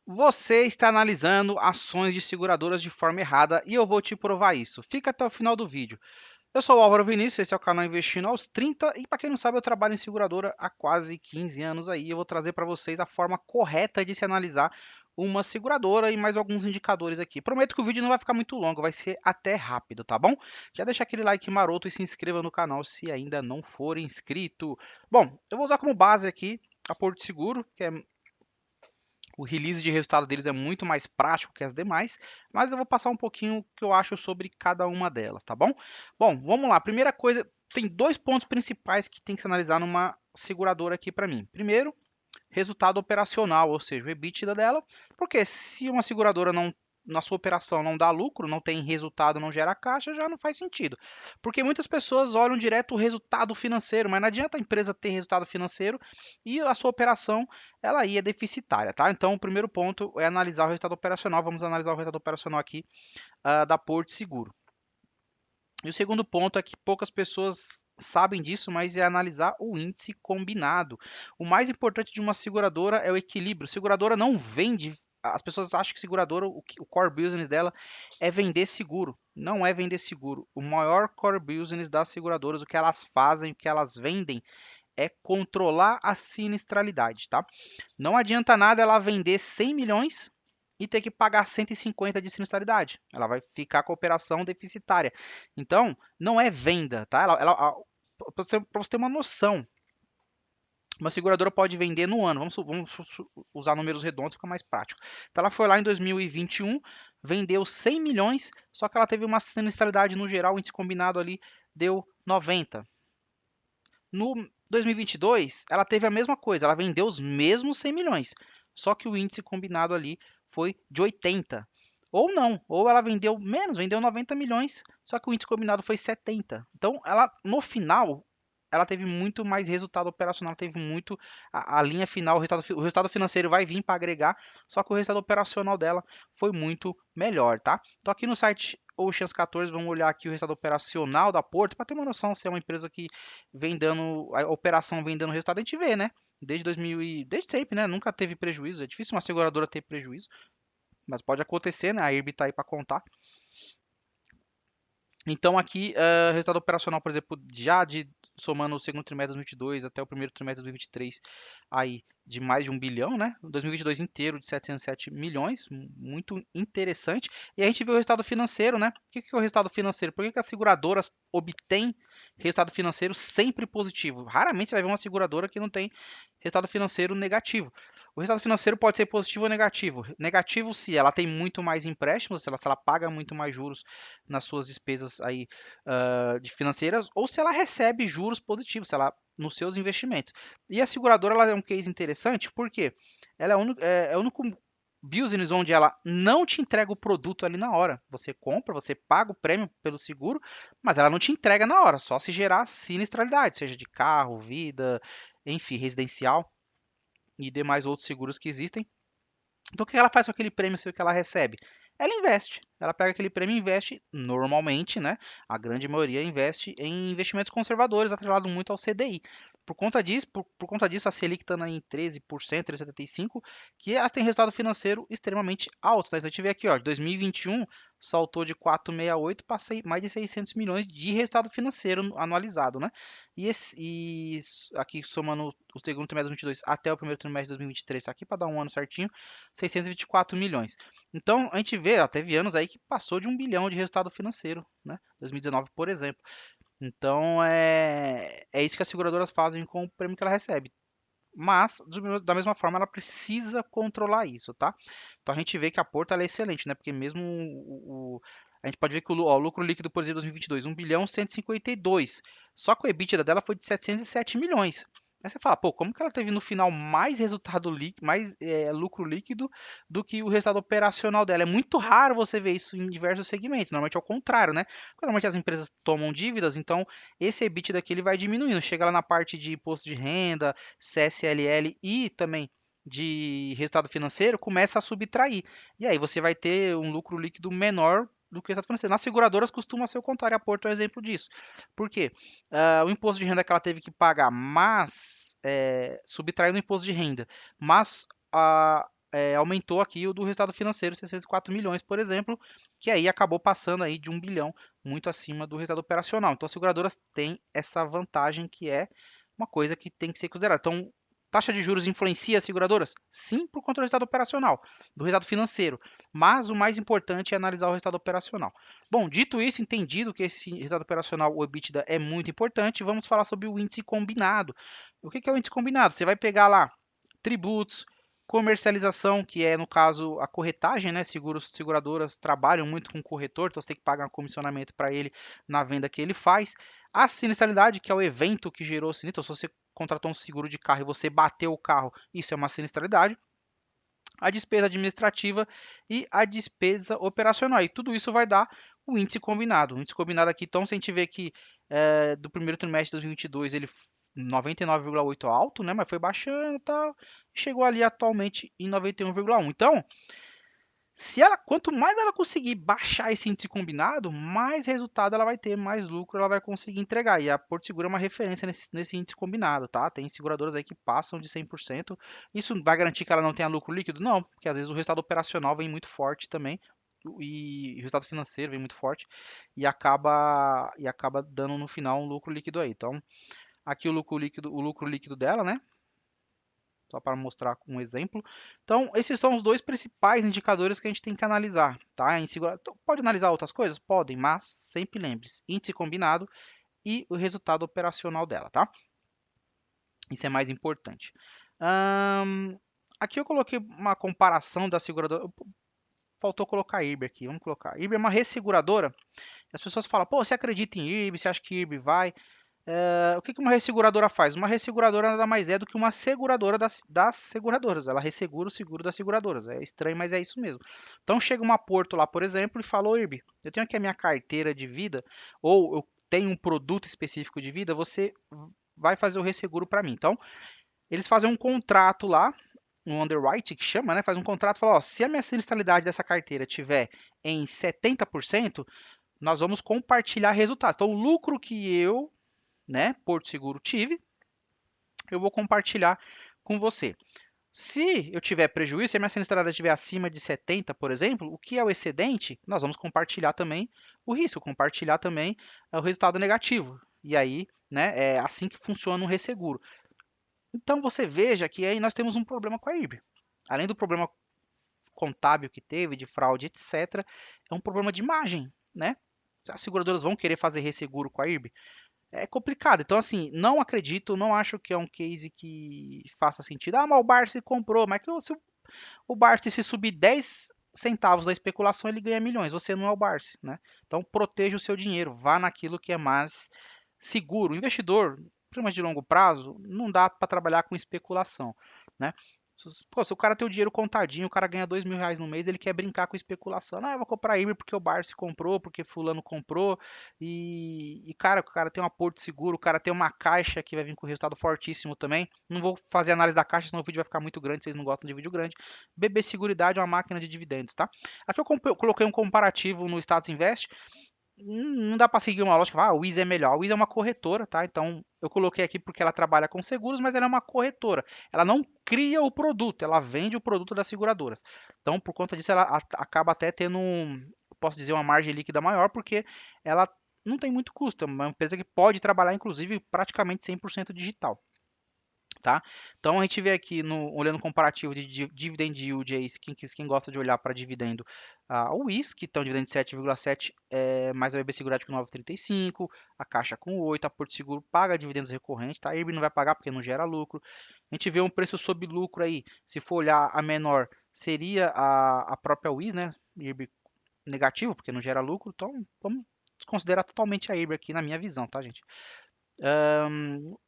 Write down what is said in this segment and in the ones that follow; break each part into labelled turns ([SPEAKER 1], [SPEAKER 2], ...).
[SPEAKER 1] Você está analisando ações de seguradoras de forma errada e eu vou te provar isso. Fica até o final do vídeo. Eu sou o Álvaro Vinícius, esse é o canal Investindo aos 30 e para quem não sabe, eu trabalho em seguradora há quase 15 anos aí. Eu vou trazer para vocês a forma correta de se analisar uma seguradora e mais alguns indicadores aqui. Prometo que o vídeo não vai ficar muito longo, vai ser até rápido, tá bom? Já deixa aquele like maroto e se inscreva no canal se ainda não for inscrito. Bom, eu vou usar como base aqui a Porto Seguro, que é o release de resultado deles é muito mais prático que as demais, mas eu vou passar um pouquinho o que eu acho sobre cada uma delas, tá bom? Bom, vamos lá. Primeira coisa, tem dois pontos principais que tem que se analisar numa seguradora aqui para mim. Primeiro, resultado operacional, ou seja, o EBITDA dela, porque se uma seguradora não na sua operação não dá lucro, não tem resultado, não gera caixa, já não faz sentido. Porque muitas pessoas olham direto o resultado financeiro, mas não adianta a empresa ter resultado financeiro e a sua operação ela aí é deficitária, tá? Então, o primeiro ponto é analisar o resultado operacional. Vamos analisar o resultado operacional aqui da Porto Seguro. E o segundo ponto é que poucas pessoas sabem disso, mas é analisar o índice combinado. O mais importante de uma seguradora é o equilíbrio. Seguradora não vende. As pessoas acham que seguradora, o core business dela é vender seguro. Não é vender seguro. O maior core business das seguradoras, o que elas fazem, o que elas vendem, é controlar a sinistralidade, tá? Não adianta nada ela vender 100 milhões e ter que pagar 150 de sinistralidade. Ela vai ficar com a operação deficitária. Então, não é venda, tá? Para você ter uma noção, uma seguradora pode vender no ano. Vamos usar números redondos, fica mais prático. Então, ela foi lá em 2021, vendeu 100 milhões, só que ela teve uma sinistralidade no geral, o índice combinado ali deu 90. No 2022, ela teve a mesma coisa, ela vendeu os mesmos 100 milhões, só que o índice combinado ali foi de 80. Ou não, ou ela vendeu menos, vendeu 90 milhões, só que o índice combinado foi 70. Então, ela no final, ela teve muito mais resultado operacional, teve muito a linha final, o resultado financeiro vai vir para agregar, só que o resultado operacional dela foi muito melhor, tá? Então aqui no site Oceans 14, vamos olhar aqui o resultado operacional da Porto para ter uma noção se é uma empresa que vem dando, a operação vem dando resultado, a gente vê, né? Desde 2000 desde sempre, né? Nunca teve prejuízo. É difícil uma seguradora ter prejuízo, mas pode acontecer, né? A IRB tá aí para contar. Então aqui, resultado operacional, por exemplo, já de somando o segundo trimestre de 2022 até o primeiro trimestre de 2023, aí de mais de 1 bilhão, né? 2022 inteiro de 707 milhões, muito interessante. E a gente vê o resultado financeiro, né? O que é o resultado financeiro? Por que as seguradoras obtêm resultado financeiro sempre positivo? Raramente você vai ver uma seguradora que não tem resultado financeiro negativo. O resultado financeiro pode ser positivo ou negativo. Negativo se ela tem muito mais empréstimos, se ela paga muito mais juros nas suas despesas aí de financeiras, ou se ela recebe juros positivos, se ela nos seus investimentos. E a seguradora ela é um case interessante porque ela é o único business onde ela não te entrega o produto ali na hora. Você compra, você paga o prêmio pelo seguro, mas ela não te entrega na hora, só se gerar sinistralidade, seja de carro, vida, enfim, residencial e demais outros seguros que existem. Então, o que ela faz com aquele prêmio seu que ela recebe? Ela investe. Ela pega aquele prêmio e investe normalmente, né? A grande maioria investe em investimentos conservadores, atrelado muito ao CDI. Por conta disso, a Selic está em 13%, 13,75%, que ela tem resultado financeiro extremamente alto. Tá? Então, a gente vê aqui, ó, de 2021 saltou de 468 para mais de 600 milhões de resultado financeiro anualizado, né? E aqui somando o segundo trimestre de 2022 até o primeiro trimestre de 2023, aqui para dar um ano certinho, 624 milhões. Então, a gente vê, ó, teve anos aí que passou de 1 bilhão de resultado financeiro, né? 2019, por exemplo. Então, é isso que as seguradoras fazem com o prêmio que ela recebe. Mas, da mesma forma, ela precisa controlar isso, tá? Então, a gente vê que a Porto ela é excelente, né? Porque mesmo a gente pode ver que o lucro líquido, por exemplo, 2022, 1 bilhão 152. Só que o EBITDA dela foi de 707 milhões. Aí você fala, pô, como que ela teve no final mais resultado líquido, mais lucro líquido do que o resultado operacional dela? É muito raro você ver isso em diversos segmentos. Normalmente é o contrário, né? Normalmente as empresas tomam dívidas, então esse EBITDA daqui ele vai diminuindo. Chega lá na parte de imposto de renda, CSLL e também de resultado financeiro, começa a subtrair. E aí você vai ter um lucro líquido menor do que o resultado financeiro. Nas seguradoras costuma ser o contrário, a Porto é um exemplo disso. Por quê? O imposto de renda que ela teve que pagar, mas subtraindo o imposto de renda, mas aumentou aqui o do resultado financeiro, 604 milhões, por exemplo, que aí acabou passando aí de 1 bilhão, muito acima do resultado operacional. Então, as seguradoras têm essa vantagem que é uma coisa que tem que ser considerada. Então, taxa de juros influencia as seguradoras? Sim, por conta do resultado operacional, do resultado financeiro. Mas o mais importante é analisar o resultado operacional. Bom, dito isso, entendido que esse resultado operacional, o EBITDA, é muito importante, vamos falar sobre o índice combinado. O que é o índice combinado? Você vai pegar lá tributos, comercialização, que é, no caso, a corretagem, né? Seguradoras trabalham muito com o corretor, então você tem que pagar um comissionamento para ele na venda que ele faz. A sinistralidade, que é o evento que gerou o sinistro, então, se você contratou um seguro de carro e você bateu o carro, isso é uma sinistralidade. A despesa administrativa e a despesa operacional. E tudo isso vai dar o índice combinado. O índice combinado aqui, então, se a gente vê que do primeiro trimestre de 2022 ele 99,8 alto, né? Mas foi baixando e tal. Chegou ali atualmente em 91,1. Então, se ela, quanto mais ela conseguir baixar esse índice combinado, mais resultado ela vai ter, mais lucro ela vai conseguir entregar. E a Porto Seguro é uma referência nesse índice combinado, tá? Tem seguradoras aí que passam de 100%. Isso vai garantir que ela não tenha lucro líquido? Não, porque às vezes o resultado operacional vem muito forte também e o resultado financeiro vem muito forte e acaba dando no final um lucro líquido aí. Então, aqui o lucro líquido dela, né? Só para mostrar um exemplo. Então, esses são os dois principais indicadores que a gente tem que analisar, tá? Então, pode analisar outras coisas? Podem, mas sempre lembre-se, índice combinado e o resultado operacional dela, tá? Isso é mais importante. Aqui eu coloquei uma comparação da seguradora. Faltou colocar a IRB aqui, vamos colocar. A IRB é uma resseguradora. As pessoas falam, pô, você acredita em IRB? Você acha que IRB vai? O que uma resseguradora faz? Uma resseguradora nada mais é do que uma seguradora das seguradoras. Ela ressegura o seguro das seguradoras. É estranho, mas é isso mesmo. Então chega uma Porto lá, por exemplo, e fala: "Ô, Irbi, eu tenho aqui a minha carteira de vida, ou eu tenho um produto específico de vida, você vai fazer o resseguro para mim." Então, eles fazem um contrato lá, um underwrite que chama, né? Faz um contrato e fala: ó, se a minha sinistralidade dessa carteira tiver em 70%, nós vamos compartilhar resultados. Então, o lucro que eu, né, Porto Seguro tive, eu vou compartilhar com você. Se eu tiver prejuízo, se a minha sinistralidade estiver acima de 70, por exemplo, o que é o excedente, nós vamos compartilhar também o risco, compartilhar também o resultado negativo. E aí, né, é assim que funciona um resseguro. Então você veja que aí nós temos um problema com a IRB. Além do problema contábil que teve, de fraude, etc., é um problema de imagem, né? As seguradoras vão querer fazer resseguro com a IRB? É complicado. Então, assim, não acredito, não acho que é um case que faça sentido. Ah, mas o Barsi comprou, mas se o Barsi se subir 10 centavos da especulação, ele ganha milhões. Você não é o Barsi, né? Então, proteja o seu dinheiro, vá naquilo que é mais seguro. O investidor, principalmente de longo prazo, não dá para trabalhar com especulação, né? Pô, se o cara tem o dinheiro contadinho, o cara ganha R$ 2.000 no mês, ele quer brincar com especulação. Ah, eu vou comprar híbrido porque o Barsi comprou, porque fulano comprou. Cara, o cara tem um aporte seguro, o cara tem uma caixa que vai vir com resultado fortíssimo também. Não vou fazer análise da caixa, senão o vídeo vai ficar muito grande, vocês não gostam de vídeo grande. BB Seguridade é uma máquina de dividendos, tá? Aqui eu coloquei um comparativo no Status Invest. Não dá para seguir uma lógica, a Wiz é melhor. A Wiz é uma corretora, tá? Então eu coloquei aqui porque ela trabalha com seguros, mas ela é uma corretora. Ela não cria o produto, ela vende o produto das seguradoras. Então, por conta disso, ela acaba até tendo, posso dizer, uma margem líquida maior, porque ela não tem muito custo. É uma empresa que pode trabalhar, inclusive, praticamente 100% digital. Tá? Então a gente vê aqui, olhando o comparativo de dividend yield, aí, quem gosta de olhar para dividendo, o WIS, que tem um dividendo de 7,7, mais a BB Seguridade com 9,35, a Caixa com 8, a Porto Seguro paga dividendos recorrentes, tá? A IRB não vai pagar porque não gera lucro. A gente vê um preço sob lucro aí, se for olhar a menor, seria a própria WIS, né? IRB negativo, porque não gera lucro, então vamos desconsiderar totalmente a IRB aqui na minha visão, tá, gente?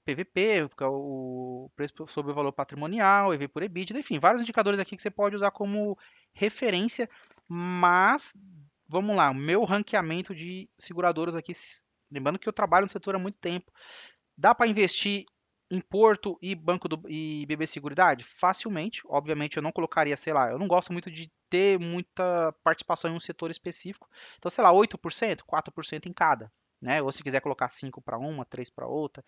[SPEAKER 1] PVP, que é o preço sobre o valor patrimonial, EV por EBITDA, enfim, vários indicadores aqui que você pode usar como referência, mas vamos lá, o meu ranqueamento de seguradoras aqui, lembrando que eu trabalho no setor há muito tempo, dá para investir em Porto e e BB Seguridade? Facilmente, obviamente eu não colocaria, sei lá, eu não gosto muito de ter muita participação em um setor específico, então sei lá, 8%, 4% em cada. né? Ou se quiser colocar 5 para uma, 3 para outra,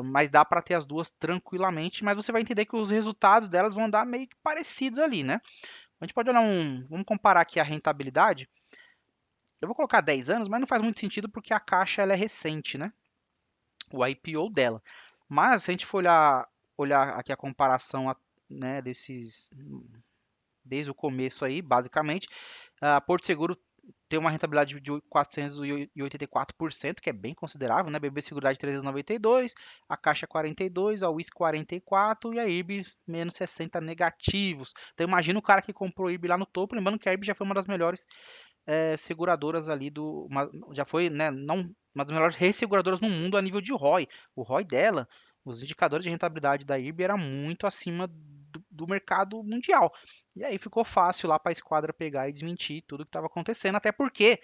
[SPEAKER 1] mas dá para ter as duas tranquilamente, mas você vai entender que os resultados delas vão dar meio que parecidos ali, né? A gente pode olhar vamos comparar aqui a rentabilidade. Eu vou colocar 10 anos, mas não faz muito sentido porque a caixa ela é recente, né? O IPO dela. Mas se a gente for olhar aqui a comparação, né, desde o começo aí, basicamente, a Porto Seguro tem uma rentabilidade de 484%, que é bem considerável, né? BB Seguridade 392, a Caixa 42, a WIS 44 e a IRB menos 60 negativos. Então imagina o cara que comprou a IRB lá no topo, lembrando que a IRB já foi uma das melhores seguradoras ali já foi, né, não, uma das melhores resseguradoras no mundo a nível de ROI. O ROI dela, os indicadores de rentabilidade da IRB era muito acima do mercado mundial. E aí ficou fácil lá para a esquadra pegar e desmentir tudo que estava acontecendo, até porque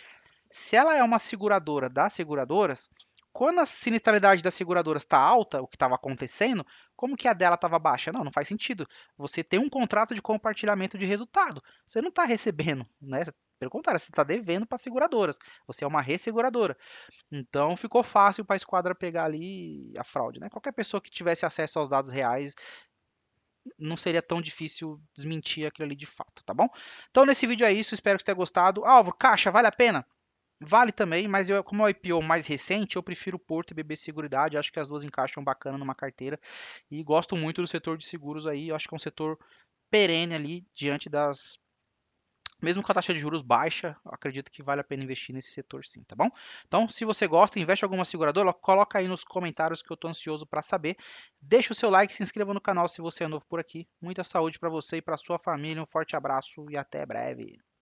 [SPEAKER 1] se ela é uma seguradora das seguradoras, quando a sinistralidade das seguradoras está alta, o que estava acontecendo, como que a dela estava baixa? Não, não faz sentido. Você tem um contrato de compartilhamento de resultado. Você não está recebendo, né? Pelo contrário, você está devendo para seguradoras. Você é uma resseguradora. Então ficou fácil para a esquadra pegar ali a fraude, né? Qualquer pessoa que tivesse acesso aos dados reais não seria tão difícil desmentir aquilo ali de fato, tá bom? Então nesse vídeo é isso, espero que você tenha gostado. Álvaro, caixa, vale a pena? Vale também, mas como é o IPO mais recente, eu prefiro Porto e BB Seguridade. Acho que as duas encaixam bacana numa carteira. E gosto muito do setor de seguros aí. Eu acho que é um setor perene ali, diante das. Mesmo com a taxa de juros baixa, eu acredito que vale a pena investir nesse setor sim, tá bom? Então, se você gosta, investe em alguma seguradora, coloca aí nos comentários que eu estou ansioso para saber. Deixa o seu like, se inscreva no canal se você é novo por aqui. Muita saúde para você e para sua família. Um forte abraço e até breve.